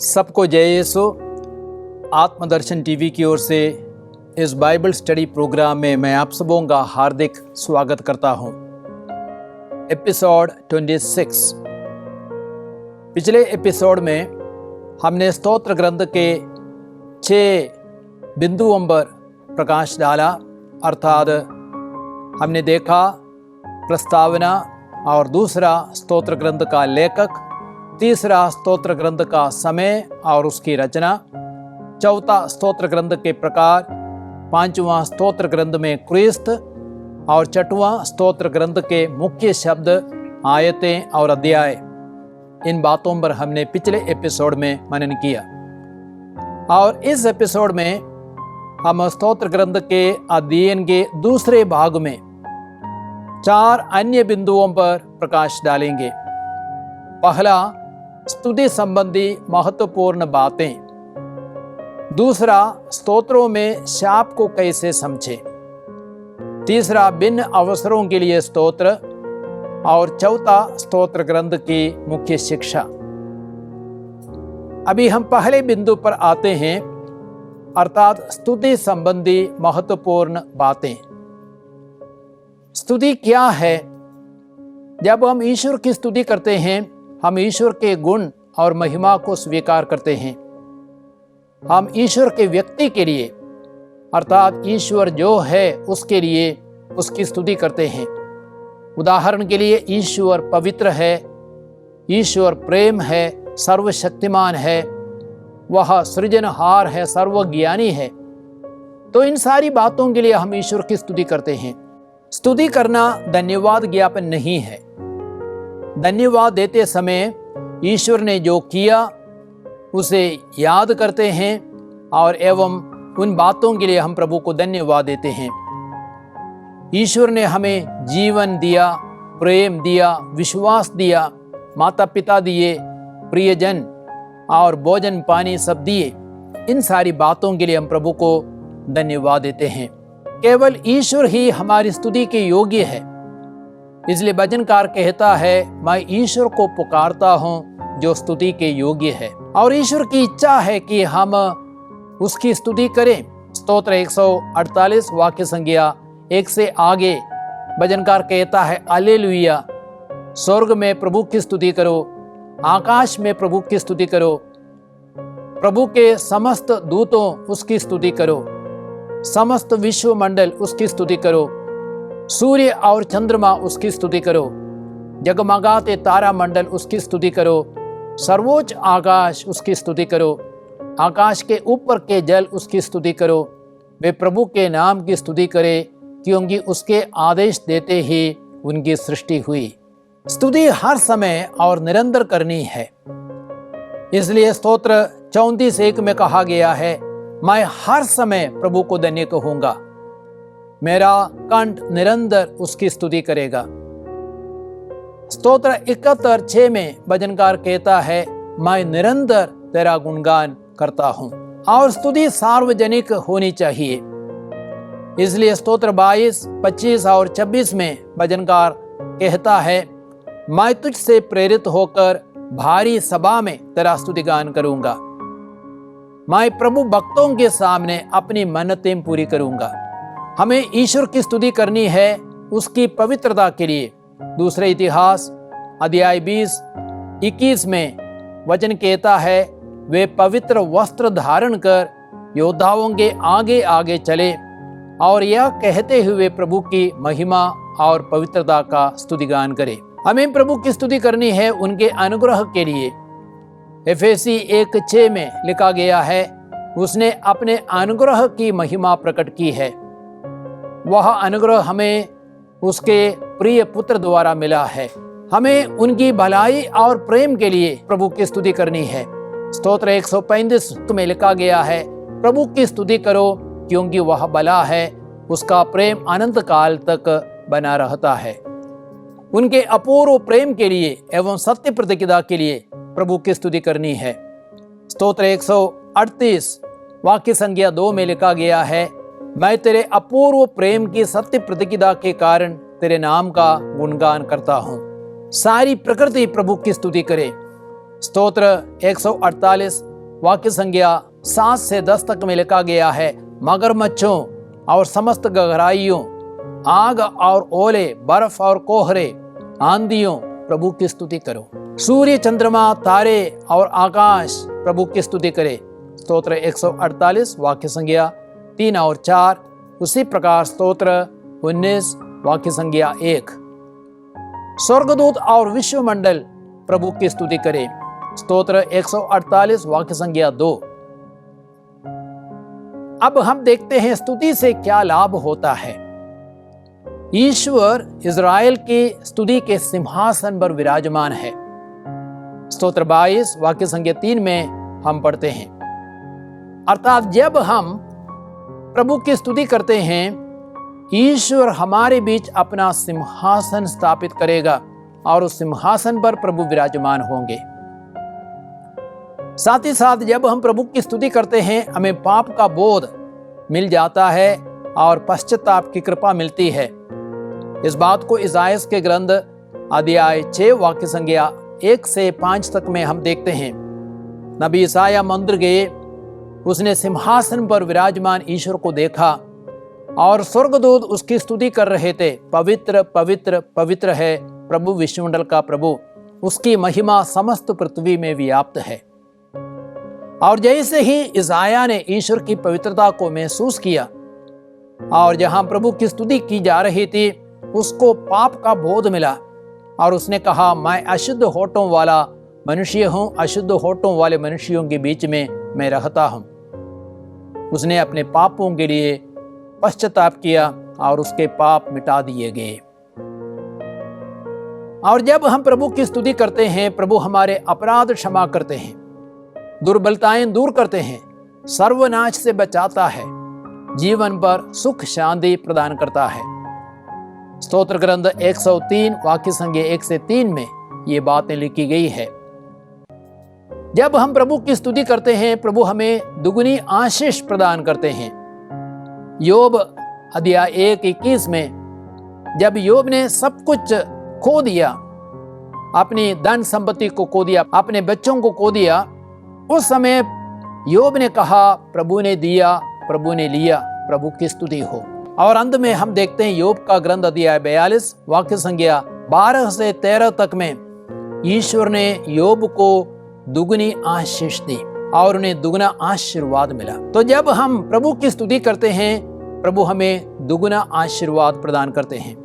सबको जय यीशु। आत्मदर्शन टीवी की ओर से इस बाइबल स्टडी प्रोग्राम में मैं आप सबों का हार्दिक स्वागत करता हूं। एपिसोड 26। पिछले एपिसोड में हमने स्तोत्र ग्रंथ के 6 बिंदुओं पर प्रकाश डाला, अर्थात हमने देखा प्रस्तावना और दूसरा स्तोत्र ग्रंथ का लेखक, तीसरा स्तोत्र ग्रंथ का समय और उसकी रचना, चौथा स्तोत्र ग्रंथ के प्रकार, पांचवा स्तोत्र ग्रंथ में क्रिस्त और छठवां स्तोत्र ग्रंथ के मुख्य शब्द, आयतें और अध्याय। इन बातों पर हमने पिछले एपिसोड में मनन किया और इस एपिसोड में हम स्तोत्र ग्रंथ के अध्ययन के दूसरे भाग में 4 अन्य बिंदुओं पर प्रकाश डालेंगे। पहला, स्तुति संबंधी महत्वपूर्ण बातें। दूसरा, स्तोत्रों में शाप को कैसे समझे। तीसरा, भिन्न अवसरों के लिए स्तोत्र। और चौथा, स्तोत्र ग्रंथ की मुख्य शिक्षा। अभी हम पहले बिंदु पर आते हैं, अर्थात स्तुति संबंधी महत्वपूर्ण बातें। स्तुति क्या है? जब हम ईश्वर की स्तुति करते हैं, हम ईश्वर के गुण और महिमा को स्वीकार करते हैं। हम ईश्वर के व्यक्ति के लिए, अर्थात ईश्वर जो है उसके लिए उसकी स्तुति करते हैं। उदाहरण के लिए, ईश्वर पवित्र है, ईश्वर प्रेम है, सर्वशक्तिमान है, वह सृजनहार है, सर्वज्ञानी है। तो इन सारी बातों के लिए हम ईश्वर की स्तुति करते हैं। स्तुति करना धन्यवाद ज्ञापन नहीं है। धन्यवाद देते समय ईश्वर ने जो किया उसे याद करते हैं और एवं उन बातों के लिए हम प्रभु को धन्यवाद देते हैं। ईश्वर ने हमें जीवन दिया, प्रेम दिया, विश्वास दिया, माता पिता दिए, प्रियजन और भोजन पानी सब दिए। इन सारी बातों के लिए हम प्रभु को धन्यवाद देते हैं। केवल ईश्वर ही हमारी स्तुति के योग्य है। इसलिए भजनकार कहता है, मैं ईश्वर को पुकारता हूँ जो स्तुति के योग्य है। और ईश्वर की इच्छा है कि हम उसकी स्तुति करें। स्तोत्र 148 वाक्य संज्ञा 1 से आगे भजनकार कहता है, हालेलुया। स्वर्ग में प्रभु की स्तुति करो, आकाश में प्रभु की स्तुति करो, प्रभु के समस्त दूतों उसकी स्तुति करो, समस्त विश्व मंडल उसकी स्तुति करो, सूर्य और चंद्रमा उसकी स्तुति करो, जगमगाते तारा मंडल उसकी स्तुति करो, सर्वोच्च आकाश उसकी स्तुति करो, आकाश के ऊपर के जल उसकी स्तुति करो। वे प्रभु के नाम की स्तुति करे, क्योंकि उसके आदेश देते ही उनकी सृष्टि हुई। स्तुति हर समय और निरंतर करनी है। इसलिए स्तोत्र 34:1 में कहा गया है, मैं हर समय प्रभु को धन्य कहूंगा, मेरा कंठ निरंतर उसकी स्तुति करेगा। स्तोत्र 71:6 में भजनकार कहता है, मैं निरंतर तेरा गुणगान करता हूं। और स्तुति सार्वजनिक होनी चाहिए। इसलिए स्तोत्र 22, 25 और 26 में भजनकार कहता है, मैं तुझसे प्रेरित होकर भारी सभा में तेरा स्तुतिगान करूंगा। मैं प्रभु भक्तों के सामने अपनी मन्नतें पूरी करूंगा। हमें ईश्वर की स्तुति करनी है उसकी पवित्रता के लिए। दूसरे इतिहास अध्याय 20:21 में वचन कहता है, वे पवित्र वस्त्र धारण कर योद्धाओं के आगे आगे चले और यह कहते हुए प्रभु की महिमा और पवित्रता का स्तुतिगान करें। हमें प्रभु की स्तुति करनी है उनके अनुग्रह के लिए। एफेसी 1:6 में लिखा गया है, उसने अपने अनुग्रह की महिमा प्रकट की है। वह अनुग्रह हमें उसके प्रिय पुत्र द्वारा मिला है। हमें उनकी भलाई और प्रेम के लिए प्रभु की स्तुति करनी है। स्तोत्र 135 में लिखा गया है, प्रभु की स्तुति करो क्योंकि वह भला है, उसका प्रेम अनंत काल तक बना रहता है। उनके अपूर्व प्रेम के लिए एवं सत्य प्रतिज्ञा के लिए प्रभु की स्तुति करनी है। स्तोत्र 138 वाक्य संज्ञा 2 में लिखा गया है, मैं तेरे अपूर्व प्रेम की सत्य प्रतिज्ञा के कारण तेरे नाम का गुणगान करता हूँ। सारी प्रकृति प्रभु की स्तुति करे। स्तोत्र 148 वाक्य संज्ञा 7 से 10 तक में लिखा गया है, मगरमच्छों और समस्त गहराइयों, आग और ओले, बर्फ और कोहरे, आंधियों, प्रभु की स्तुति करो। सूर्य, चंद्रमा, तारे और आकाश प्रभु की स्तुति करे। स्तोत्र 148 वाक्य संज्ञा 3 और 4। उसी प्रकार स्तोत्र 19 वाक्य संज्ञा 1। स्वर्गदूत और विश्वमंडल प्रभु की स्तुति करे। स्तोत्र 148 वाक्य संज्ञा 2। अब हम देखते हैं स्तुति से क्या लाभ होता है। ईश्वर इज़राइल की स्तुति के सिंहासन पर विराजमान है। स्तोत्र 22 वाक्य संज्ञा 3 में हम पढ़ते हैं, अर्थात जब हम प्रभु की स्तुति करते हैं, ईश्वर हमारे बीच अपना सिंहासन स्थापित करेगा और उस सिंहासन पर प्रभु विराजमान होंगे। साथ ही साथ जब हम प्रभु की स्तुति करते हैं, हमें पाप का बोध मिल जाता है और पश्चाताप की कृपा मिलती है। इस बात को इसायास के ग्रंथ अध्याय 6 वाक्य संज्ञा 1 से 5 तक में हम देखते हैं। नबी ईसाया मंदिर गए, उसने सिंहासन पर विराजमान ईश्वर को देखा और स्वर्गदूत उसकी स्तुति कर रहे थे, पवित्र पवित्र पवित्र है प्रभु विश्वमंडल का प्रभु, उसकी महिमा समस्त पृथ्वी में व्याप्त है। और जैसे ही इसाया ने ईश्वर की पवित्रता को महसूस किया और जहां प्रभु की स्तुति की जा रही थी, उसको पाप का बोध मिला और उसने कहा, मैं अशुद्ध होठों वाला मनुष्य हूं, अशुद्ध होठों वाले मनुष्यों के बीच में मैं रहता हूं। उसने अपने पापों के लिए पश्चाताप किया और उसके पाप मिटा दिए गए। और जब हम प्रभु की स्तुति करते हैं, प्रभु हमारे अपराध क्षमा करते हैं, दुर्बलताएं दूर करते हैं, सर्वनाश से बचाता है, जीवन पर सुख शांति प्रदान करता है। स्तोत्र ग्रंथ 103 वाक्य संज्ञा 1 से 3 में ये बातें लिखी गई है। जब हम प्रभु की स्तुति करते हैं, प्रभु हमें दुगनी आशीष प्रदान करते हैं। योब अध्याय 1:21 में जब योब ने सब कुछ खो दिया, अपनी धन संपत्ति को खो दिया, अपने बच्चों को खो दिया, उस समय योब ने कहा, प्रभु ने दिया, प्रभु ने लिया, प्रभु की स्तुति हो। और अंत में हम देखते हैं योब का ग्रंथ अध्याय 42 वाक्य संज्ञा 12 से 13 तक में ईश्वर ने योब को दुगनी आशीष दी और उन्हें दुगना आशीर्वाद मिला। तो जब हम प्रभु की स्तुति करते हैं, प्रभु हमें दुगना आशीर्वाद प्रदान करते हैं।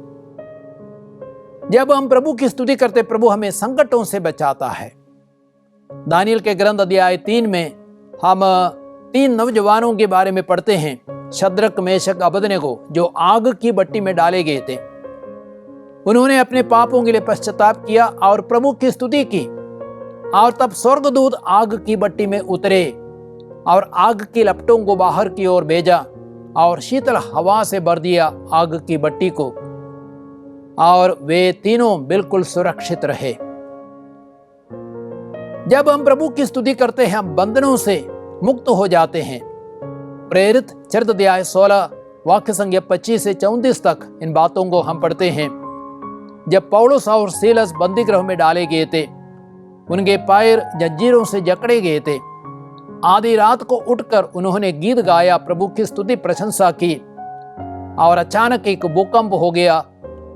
जब हम प्रभु की स्तुति करते, प्रभु हमें संकटों से बचाता है। दानियल के ग्रंथ अध्याय 3 में हम 3 नौजवानों के बारे में पढ़ते हैं, शद्रक, मेशक, अबेदनेगो, जो आग की भट्टी में डाले गए थे। उन्होंने अपने पापों के लिए पश्चाताप किया और प्रभु की स्तुति की, और तब स्वर्गदूत आग की भट्टी में उतरे और आग की लपटों को बाहर की ओर भेजा और शीतल हवा से भर दिया आग की भट्टी को, और वे तीनों बिल्कुल सुरक्षित रहे। जब हम प्रभु की स्तुति करते हैं, हम बंधनों से मुक्त हो जाते हैं। प्रेरित चरित्र अध्याय 16 वाक्य संज्ञा 25 से 34 तक इन बातों को हम पढ़ते हैं। जब पौलुस और सीलस बंदी गृह में डाले गए थे, उनके पैर जंजीरों से जकड़े गए थे। आधी रात को उठकर उन्होंने गीत गाया, प्रभु की स्तुति प्रशंसा की, और अचानक एक भूकंप हो गया।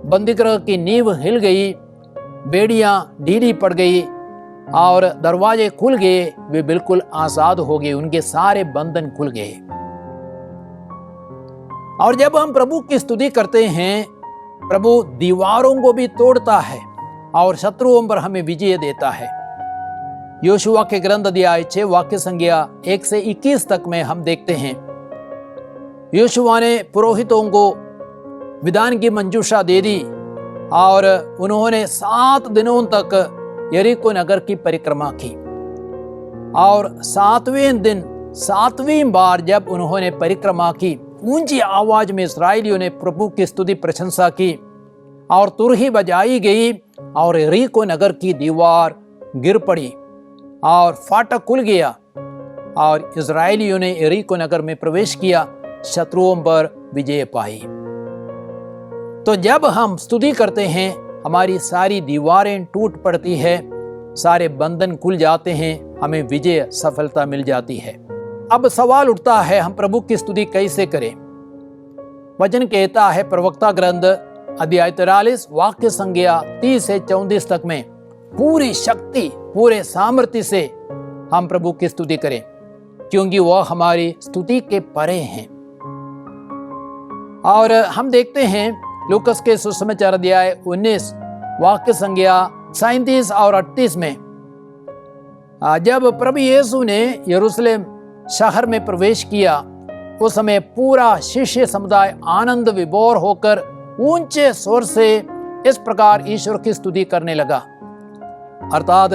बंदीगृह की नींव हिल गई, बेड़ियां ढीली पड़ गई और दरवाजे खुल गए। वे बिल्कुल आजाद हो गए, उनके सारे बंधन खुल गए। और जब हम प्रभु की स्तुति करते हैं, प्रभु दीवारों को भी तोड़ता है और शत्रुओं पर हमें विजय देता है। योशुआ के ग्रंथ अध्याय 6 वाक्य संज्ञा 1 से 21 तक में हम देखते हैं, योशुआ ने पुरोहितों को विधान की मंजूषा दे दी और उन्होंने 7 दिनों तक यरीको नगर की परिक्रमा की। और 7वें दिन 7वीं बार जब उन्होंने परिक्रमा की, ऊंची आवाज में इस्राएलियों ने प्रभु की स्तुति प्रशंसा की और तुरही बजाई गई और यरीको नगर की दीवार गिर पड़ी और फाटक खुल गया और इस्राएलियों ने यरीको नगर में प्रवेश किया, शत्रुओं पर विजय पाई। तो जब हम स्तुति करते हैं, हमारी सारी दीवारें टूट पड़ती है सारे बंधन खुल जाते हैं, हमें विजय सफलता मिल जाती है। अब सवाल उठता है, हम प्रभु की स्तुति कैसे करें? वचन कहता है प्रवक्ता ग्रंथ अध्याय 43 वाक्य संज्ञा 30 से 34 तक में, पूरी शक्ति पूरे सामर्थ्य से हम प्रभु की स्तुति करें, क्योंकि वह हमारी स्तुति के परे हैं। और हम देखते हैं लूकस के सुसमाचार अध्याय 19 वाक्य संज्ञा 37 और 38 में, जब प्रभु यीशु ने यरूशलेम शहर में प्रवेश किया, उस समय पूरा शिष्य समुदाय आनंद विभोर होकर ऊंचे स्वर से इस प्रकार ईश्वर की स्तुति करने लगा, अर्थात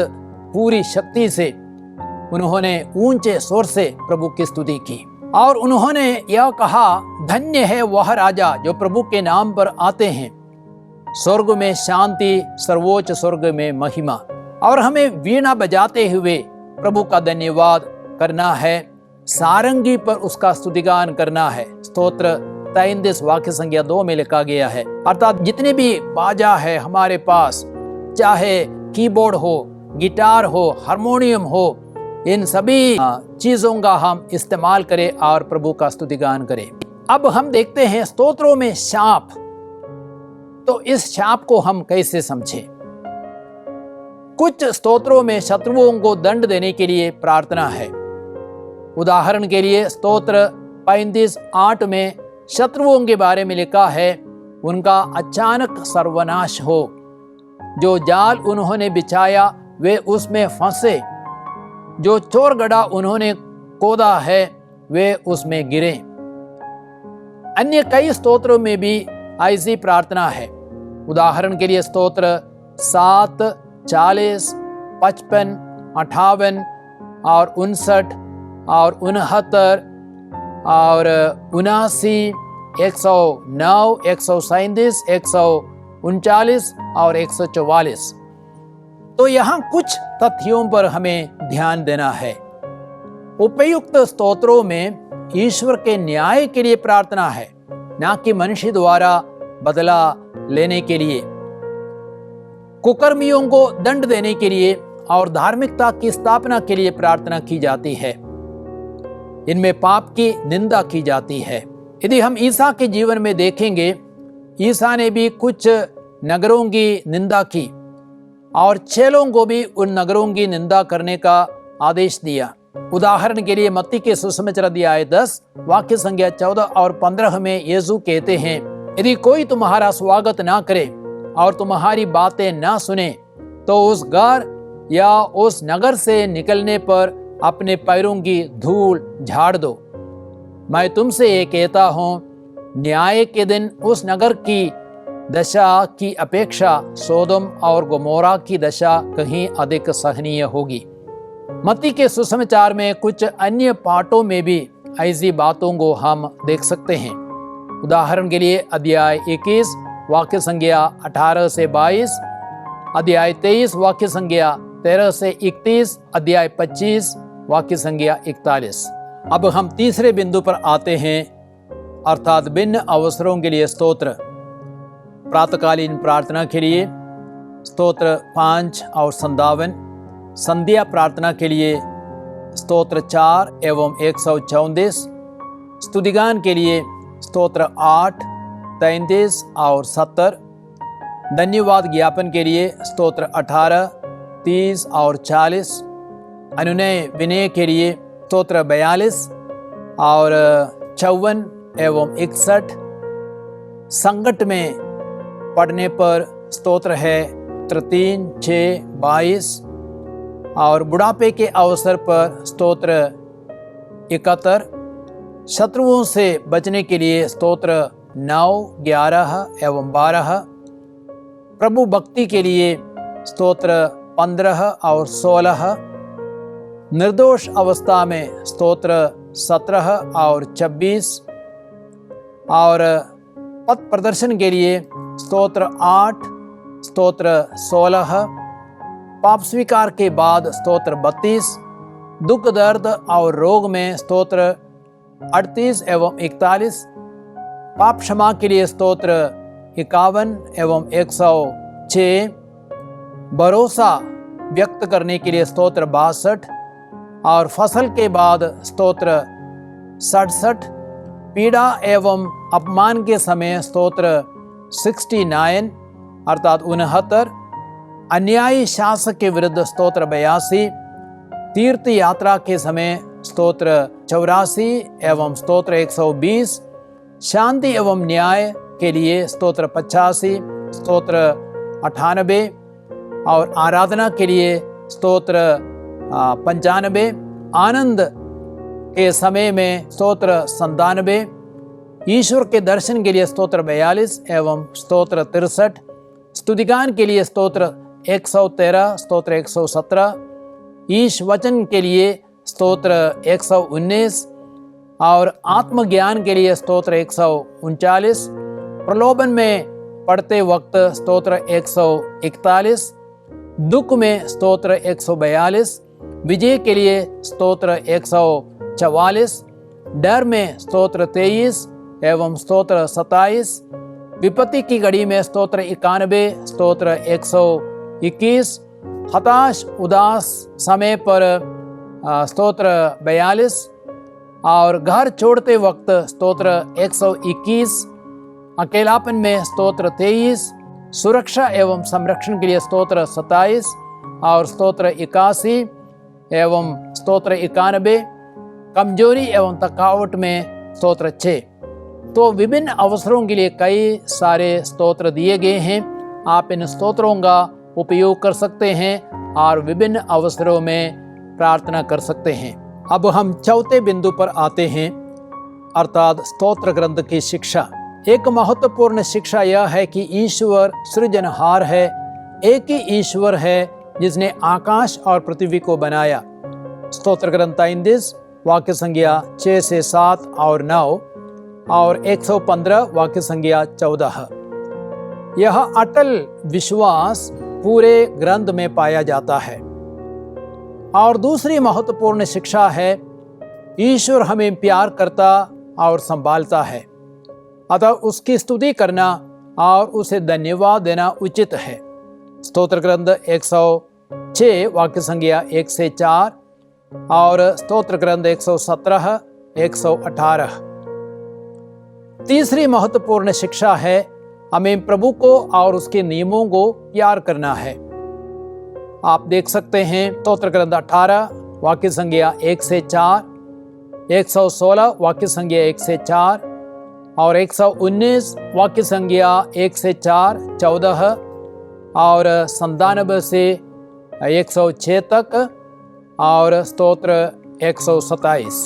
पूरी शक्ति से उन्होंने ऊंचे स्वर से प्रभु की स्तुति की। और उन्होंने यह कहा, धन्य है वह राजा जो प्रभु के नाम पर आते हैं, स्वर्ग में शांति, सर्वोच्च स्वर्ग में महिमा। और हमें वीणा बजाते हुए प्रभु का धन्यवाद करना है, सारंगी पर उसका स्तुतिगान करना है। स्तोत्र 33 वाक्य संज्ञा 2 में लिखा गया है, अर्थात जितने भी बाजा है हमारे पास, चाहे कीबोर्ड हो, गिटार हो, हारमोनियम हो, इन सभी चीजों का हम इस्तेमाल करें और प्रभु का स्तुतिगान करें। अब हम देखते हैं स्तोत्रों में शाप, तो इस शाप को हम कैसे समझें? कुछ स्तोत्रों में शत्रुओं को दंड देने के लिए प्रार्थना है। उदाहरण के लिए स्तोत्र 35:8 में शत्रुओं के बारे में लिखा है, उनका अचानक सर्वनाश हो, जो जाल उन्होंने बिछाया वे उसमें फंसे, जो चोरगढ़ा उन्होंने खोदा है वे उसमें गिरे। अन्य कई स्तोत्रों में भी ऐसी प्रार्थना है। उदाहरण के लिए स्तोत्र 7, 40, 55, 58 और 59 और 69 और 79, 109, 137, 139 और 144। तो यहाँ कुछ तथ्यों पर हमें ध्यान देना है। उपयुक्त स्तोत्रों में ईश्वर के न्याय के लिए प्रार्थना है, न कि मनुष्य द्वारा बदला लेने के लिए, कुकर्मियों को दंड देने के लिए और धार्मिकता की स्थापना के लिए प्रार्थना की जाती है। इनमें पाप की निंदा की जाती है। यदि हम ईसा के जीवन में देखेंगे, ईसा ने भी कुछ नगरों की निंदा की और चेलों को भी उन नगरों की निंदा करने का आदेश दिया। उदाहरण के लिए मत्ती के सुसमाचार अध्याय 10 वाक्य संज्ञा 14 और 15 में यीशु कहते हैं, यदि कोई तुम्हारा स्वागत ना करे और तुम्हारी बातें ना सुने, तो उस घर या उस नगर से निकलने पर अपने पैरों की धूल झाड़ दो। मैं तुमसे ये कहता हूँ, न्याय के दिन उस नगर की दशा की अपेक्षा सोदोम और गोमोरा की दशा कहीं अधिक सहनीय होगी। मत्ती के सुसमाचार में कुछ अन्य पाठों में भी ऐसी बातों को हम देख सकते हैं। उदाहरण के लिए अध्याय 21 वाक्य संज्ञा 18 से 22, अध्याय 23 वाक्य संज्ञा 13 से 31, अध्याय 25 वाक्य संज्ञा 41। अब हम तीसरे बिंदु पर आते हैं, अर्थात भिन्न अवसरों के लिए स्तोत्र। प्रातःकालीन प्रार्थना के लिए स्तोत्र 5 और 57, संध्या प्रार्थना के लिए स्तोत्र 4 एवं 134, स्तुतिगान के लिए स्तोत्र 8, 33 और 70, धन्यवाद ज्ञापन के लिए स्तोत्र 18, 30 और 40, अनुनय विनय के लिए स्तोत्र 42 और 54 एवं 61, संकट में पढ़ने पर स्तोत्र है 3, 6, 22 और बुढ़ापे के अवसर पर स्तोत्र 71, शत्रुओं से बचने के लिए स्तोत्र 9, 11 एवं 12, प्रभु भक्ति के लिए स्तोत्र 15 और 16, निर्दोष अवस्था में स्तोत्र 17 और 26 और पथ प्रदर्शन के लिए स्तोत्र 8, स्तोत्र 16, पाप स्वीकार के बाद स्तोत्र 32, दुख दर्द और रोग में स्तोत्र 38 एवं 41, पाप क्षमा के लिए स्तोत्र 51 एवं 106, भरोसा व्यक्त करने के लिए स्तोत्र 62 और फसल के बाद स्तोत्र 67, पीड़ा एवं अपमान के समय स्तोत्र 69 अर्थात 69, अन्यायी शासक के विरुद्ध स्तोत्र 82, तीर्थ यात्रा के समय स्तोत्र 84 एवं स्तोत्र 120, शांति एवं न्याय के लिए स्तोत्र 85, स्तोत्र 98 और आराधना के लिए स्तोत्र 95, आनंद के समय में स्तोत्र 97, ईश्वर के दर्शन के लिए स्तोत्र 42 एवं स्तोत्र 63, स्तुतिगान के लिए स्तोत्र 113, स्तोत्र 117, ईश वचन के लिए स्तोत्र 119 और आत्मज्ञान के लिए स्तोत्र 139, प्रलोभन में पढ़ते वक्त स्तोत्र 141, दुख में स्तोत्र 142, विजय के लिए स्तोत्र 144, डर में स्तोत्र 23 एवं स्तोत्र 27, विपत्ति की घड़ी में स्तोत्र 91, स्तोत्र 121, हताश उदास समय पर स्तोत्र 42 और घर छोड़ते वक्त स्तोत्र 121, अकेलापन में स्तोत्र 23, सुरक्षा एवं संरक्षण के लिए स्तोत्र 27 और स्तोत्र 81 एवं स्तोत्र 91, कमजोरी एवं थकावट में स्तोत्र 6। तो विभिन्न अवसरों के लिए कई सारे स्तोत्र दिए गए हैं। आप इन स्तोत्रों का उपयोग कर सकते हैं और विभिन्न अवसरों में प्रार्थना कर सकते हैं। अब हम चौथे बिंदु पर आते हैं, अर्थात स्तोत्र ग्रंथ की शिक्षा। एक महत्वपूर्ण शिक्षा यह है कि ईश्वर सृजनहार है, एक ही ईश्वर है जिसने आकाश और पृथ्वी को बनाया। स्तोत्र ग्रंथ 33 वाक्य संख्या 6 से 7 और 9 और 115 वाक्य संख्या 14। यह अटल विश्वास पूरे ग्रंथ में पाया जाता है। और दूसरी महत्वपूर्ण शिक्षा है, ईश्वर हमें प्यार करता और संभालता है, अतः उसकी स्तुति करना और उसे धन्यवाद देना उचित है। स्तोत्र ग्रंथ 106 वाक्य संख्या 1 से 4 और स्तोत्र ग्रंथ 117, 118। तीसरी महत्वपूर्ण शिक्षा है, हमें प्रभु को और उसके नियमों को प्यार करना है। आप देख सकते हैं स्तोत्र ग्रंथ 18 वाक्य संख्या 1 से 4, 116 वाक्य संख्या 1 से 4 और 119 वाक्य संख्या 1 से 4, 14 और 97 से 106 तक और स्तोत्र 127।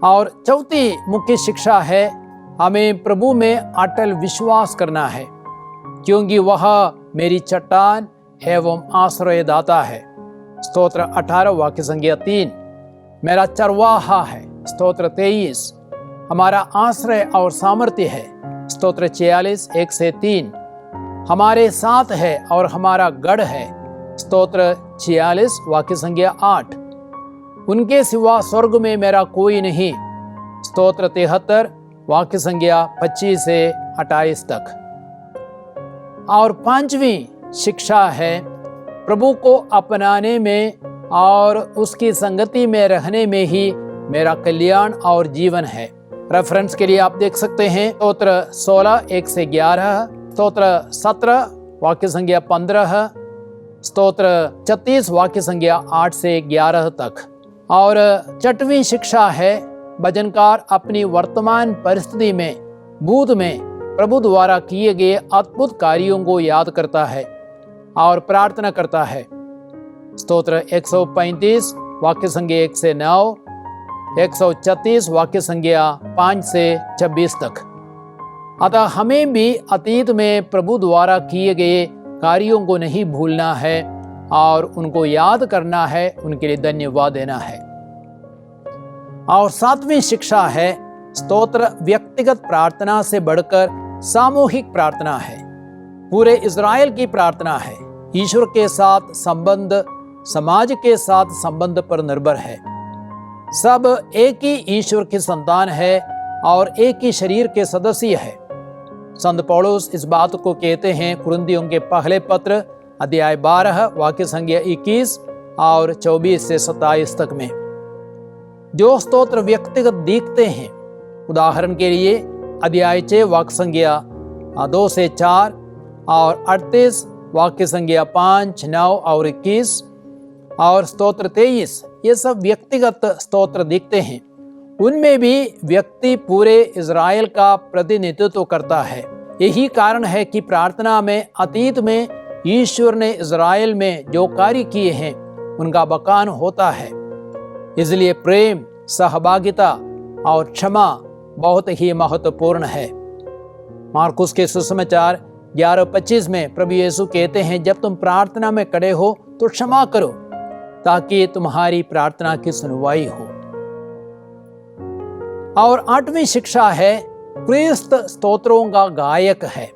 और चौथी मुख्य शिक्षा है, हमें प्रभु में अटल विश्वास करना है, क्योंकि वह मेरी चट्टान एवं आश्रयदाता है। स्तोत्र 18 वाक्य संख्या 3, मेरा चरवाहा है। स्तोत्र 23, हमारा आश्रय और सामर्थ्य है। स्तोत्र 46 1 से 3, हमारे साथ है और हमारा गढ़ है। स्तोत्र 46 वाक्य संख्या 8, उनके सिवा स्वर्ग में मेरा कोई नहीं। स्तोत्र 73 वाक्य संख्या 25 से 28 तक। और पांचवी शिक्षा है, प्रभु को अपनाने में और उसकी संगति में रहने में ही मेरा कल्याण और जीवन है। रेफरेंस के लिए आप देख सकते हैं स्तोत्र 16 1 से 11, स्तोत्र 17 वाक्य संख्या 15, स्तोत्र 36 वाक्य संख्या 8 से 11 तक। और छठवीं शिक्षा है, भजनकार अपनी वर्तमान परिस्थिति में भूत में प्रभु द्वारा किए गए अद्भुत कार्यों को याद करता है और प्रार्थना करता है। स्तोत्र 135 वाक्य संख्या 1 से 9, 136 वाक्य संख्या 5 से 26 तक। अतः हमें भी अतीत में प्रभु द्वारा किए गए कार्यों को नहीं भूलना है और उनको याद करना है, उनके लिए धन्यवाद देना है। और सातवीं शिक्षा है, स्तोत्र व्यक्तिगत प्रार्थना से बढ़कर सामूहिक प्रार्थना है, पूरे इज़राइल की प्रार्थना है। ईश्वर के साथ संबंध समाज के साथ संबंध पर निर्भर है। सब एक ही ईश्वर की संतान है और एक ही शरीर के सदस्य है। संत पौलुस इस बात को कहते हैं कुरिन्थियों के पहले पत्र अध्याय 12 वाक्य संख्या 21 और 24 से 27 तक में। जो स्तोत्र व्यक्तिगत दिखते हैं, उदाहरण के लिए अध्याय 6 वाक्य संख्या 2 से 4 और 38 वाक्य संख्या 5, 9 और 21 और स्तोत्र 23, ये सब व्यक्तिगत स्तोत्र दिखते हैं। उनमें भी व्यक्ति पूरे इज़राइल का प्रतिनिधित्व करता है। यही कारण है कि प्रार्थना में अतीत में ईश्वर ने इज़राइल में जो कार्य किए हैं उनका बखान होता है। इसलिए प्रेम, सहभागिता और क्षमा बहुत ही महत्वपूर्ण है। मार्कुस के सुसमाचार 11:25 में प्रभु यीशु कहते हैं, जब तुम प्रार्थना में खड़े हो तो क्षमा करो ताकि तुम्हारी प्रार्थना की सुनवाई हो। और 8वीं शिक्षा है, क्रिस्त स्तोत्रों का गायक है।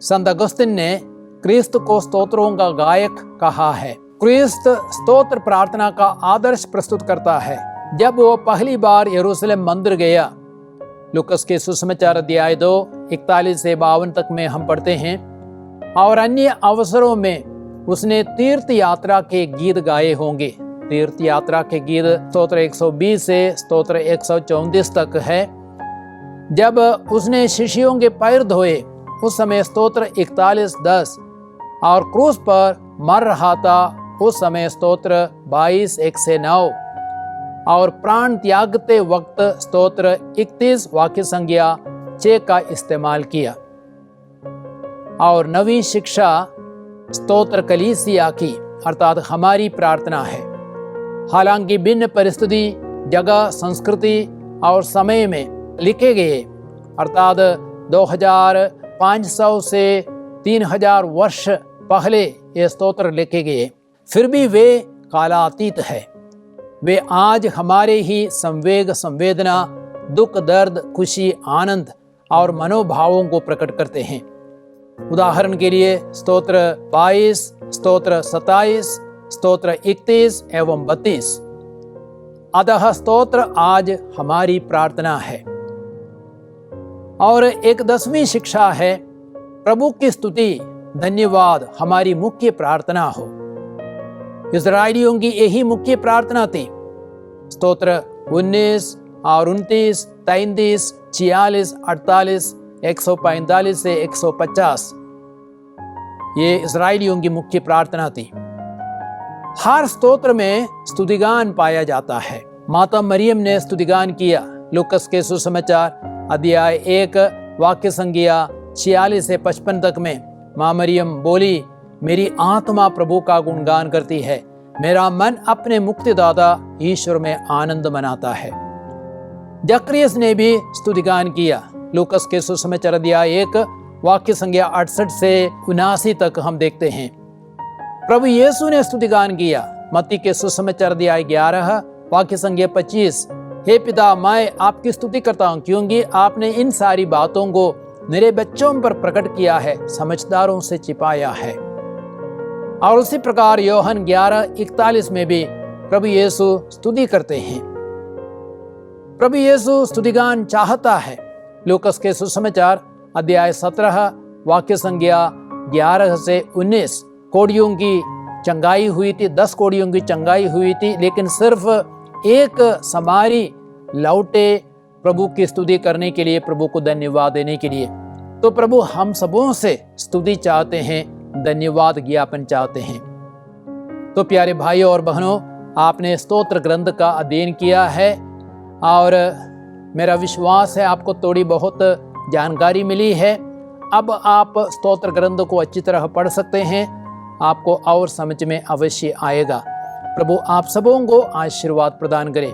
संत अगस्तिन ने क्रिस्त को स्तोत्रों का गायक कहा है। क्रिस्त स्तोत्र प्रार्थना का आदर्श प्रस्तुत करता है। जब वो पहली बार यरूशलेम मंदिर गया, लूकास के सुसमाचार अध्याय 2 41 से 52 तक में हम पढ़ते हैं, और अन्य अवसरों में उसने तीर्थ यात्रा के गीत गाए होंगे। तीर्थ यात्रा के गीत स्तोत्र 120 से स्तोत्र 134 तक है। जब उसने शिष्यों के पैर धोए उस समय स्तोत्र 41:10 और क्रूस पर मर रहा था उस समय स्तोत्र 22:1 से 9 और प्राण त्यागते वक्त स्तोत्र 31 वाक्य संख्या 6 का इस्तेमाल किया। और नवी शिक्षा स्तोत्र कलीसिया की अर्थात हमारी प्रार्थना है। हालांकि भिन्न परिस्थिति, जगह, संस्कृति और समय में लिखे गए अर्थात 2500 से 3000 वर्ष पहले ये स्तोत्र लिखे गए, फिर भी वे कालातीत है। वे आज हमारे ही संवेग, संवेदना, दुख, दर्द, खुशी, आनंद और मनोभावों को प्रकट करते हैं। उदाहरण के लिए स्तोत्र 22, स्तोत्र 27, स्तोत्र 31 एवं 32। अतः स्तोत्र आज हमारी प्रार्थना है। और एक 10वीं शिक्षा है, प्रभु की स्तुति, धन्यवाद हमारी मुख्य प्रार्थना हो। इज़राइलियों की यही मुख्य प्रार्थना थी। स्तोत्र 19 और 29, 33, 46, 48, 145 से 150 ये इज़राइलियों की मुख्य प्रार्थना थी। हर स्तोत्र में स्तुतिगान पाया जाता है। माता मरियम ने स्तुतिगान किया। लूकास के सुसमाचार अध्याय 1 वाक्य संख्या 46 से 55 तक में माँ मरियम बोली, मेरी आत्मा प्रभु का गुणगान करती है, मेरा मन अपने मुक्तिदाता ईश्वर में आनंद मनाता है। जकरियस ने भी स्तुतिगान किया। लूकास के सुसमाचार अध्याय 1 वाक्य संख्या 68 से 79 तक हम देखते हैं। प्रभु यीशु ने स्तुतिगान किया। मत्ती के सुसमाचार अध्याय 11 वाक्य संख्या 25, हे पिता, मैं आपकी स्तुति करता हूँ क्योंकि आपने इन सारी बातों को मेरे बच्चों पर प्रकट किया है, समझदारों से छिपाया है। और उसी प्रकार योहन 11:41 में भी प्रभु यीशु स्तुति करते हैं। प्रभु यीशु स्तुतिगान चाहता है। लूकास के सुसमाचार अध्याय 17 वाक्य संख्या 11 से 19, कोड़ियों की चंगाई हुई थी, 10 कोड़ियों की चंगाई हुई थी, लेकिन सिर्फ एक समारी लौटे प्रभु की स्तुति करने के लिए, प्रभु को धन्यवाद देने के लिए। तो प्रभु हम सबों से स्तुति चाहते हैं, धन्यवाद ज्ञापन चाहते हैं। तो प्यारे भाइयों और बहनों, आपने स्तोत्र ग्रंथ का अध्ययन किया है और मेरा विश्वास है आपको थोड़ी बहुत जानकारी मिली है। अब आप स्तोत्र ग्रंथ को अच्छी तरह पढ़ सकते हैं, आपको और समझ में अवश्य आएगा। प्रभु आप सबों को आशीर्वाद प्रदान करे।